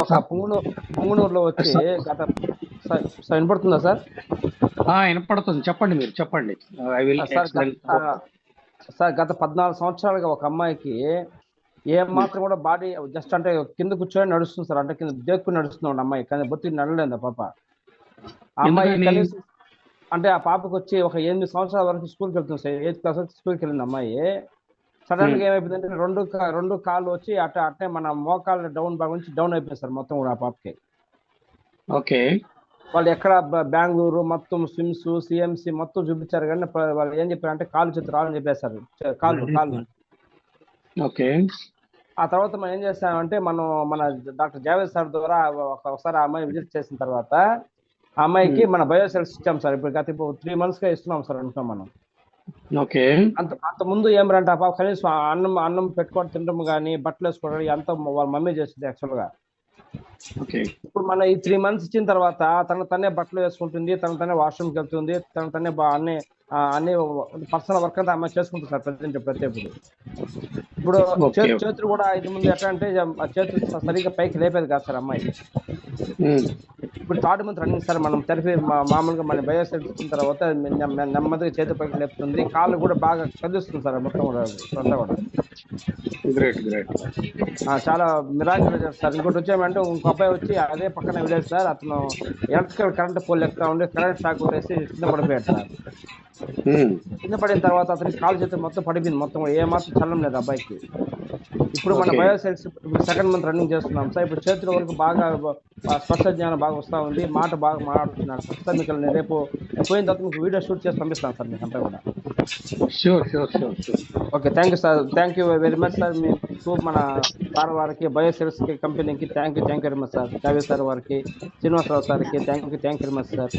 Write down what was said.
ఒక పుంగనూరులో వచ్చి గత సార్ వినపడుతుందా సార్? వినపడుతుంది, చెప్పండి, మీరు చెప్పండి. I will explain. సార్ గత 14 సంవత్సరాలుగా ఒక అమ్మాయికి ఏం మాత్రం కూడా బాడీ జస్ట్ అంటే కింద కూర్చొని నడుస్తుంది సార్, అంటే కింద దేక్కుని నడుస్తుంది అమ్మాయి, కానీ బొత్తికి నడలేదు పాప. ఆ అమ్మాయి కనీసం అంటే ఆ పాపకు వచ్చి ఒక 8 సంవత్సరాల వరకు స్కూల్కి వెళ్తుంది సార్, 8th క్లాస్ వరకు స్కూల్కి వెళ్ళింది అమ్మాయి. సడన్ గా ఏమైపోయిందంటే రెండు కాళ్ళు వచ్చి అట్టే మన మోకాళ్ళ డౌన్ భాగం నుంచి డౌన్ అయిపోయింది సార్ మొత్తం కూడా ఆ పాపకి. ఓకే. వాళ్ళు ఎక్కడ బెంగళూరు మొత్తం స్విమ్స్ సిఎంసి మొత్తం చూపించారు, కానీ వాళ్ళు ఏం చెప్పారంటే కాళ్ళు చేతులు రాలని చెప్పేశారు, కాళ్ళు. ఓకే. ఆ తర్వాత మనం ఏం చేస్తామంటే మన డాక్టర్ జావేద్ సార్ ద్వారా ఒకసారి ఆ అమ్మాయి విజిట్ చేసిన తర్వాత ఆ అమ్మాయికి మన బయోసెల్స్ ఇచ్చాం సార్. ఇప్పుడు గత 3 months గా ఇస్తున్నాం సార్ అనుకున్నాం మనం. ఓకే. అంత ముందు ఏమరంటే ఆ పాప కనీసం అన్నం పెట్టుకొని తినడం కానీ బట్టలు వేసుకోవడం అంతా వాళ్ళ మమ్మీ చేస్తుంది యాక్చువల్గా. ఇప్పుడు మన ఈ 3 months ఇచ్చిన తర్వాత తనే బట్టలు వేసుకుంటుంది, తనే వాష్రూమ్కి వెళ్తుంది, తనే అన్ని పర్సనల్ వర్క్ అంతా అమ్మాయి చేసుకుంటుంది సార్ ప్రతి ఇప్పుడు చేతులు కూడా ఇది ముందు ఎట్లా అంటే చేతులు సరిగ్గా పైకి లేపేది కాదు సార్ అమ్మాయి. ఇప్పుడు 3rd month రన్నింగ్ సార్, మనం థెరపీ మామూలుగా మన బయోసెల్స్ ఇచ్చిన తర్వాత నెమ్మదిగా చేతి పైకి లేపుతుంది, కాళ్ళు కూడా బాగా కదిలిస్తుంది సార్ మొత్తం కూడా అంతా కూడా. చాలా మిరాకిల్ సార్. ఇంకోటి వచ్చామంటే ఇంకో అబ్బాయి వచ్చి అదే పక్కన విలేజ్ సార్, అతను ఎలక్ట్రికల్ కరెంట్ పోల్ ఎక్కువ ఉండి కరెంట్ షాక్ కొట్టేసి కింద పడిపోయాడు సార్. కింద పడిన తర్వాత అతనికి కాలు చేతులు మొత్తం పడిపోయింది, మొత్తం ఏమాత్రం చల్లం లేదు అబ్బాయికి. ఇప్పుడు మన బయోసెల్స్ 2nd month రన్నింగ్ చేస్తున్నాం సార్. ఇప్పుడు చేతుల వరకు బాగా స్పర్శ జ్ఞానం బాగా వస్తూ ఉంది, మాట బాగా మాట్లాడుతున్నాడు సార్. మీకు రేపు పోయిన తర్వాత మీకు వీడియో షూట్ చేసి పంపిస్తాను సార్ మీకు అంతా కూడా. Okay, thank you sir, thank you very much sir. మీకు మన సార్ వారికి బయోసెల్స్ కంపెనీకి thank you very much sir. Javed sir వారికి, శ్రీనివాసరావు సార్కి thank you very much sir.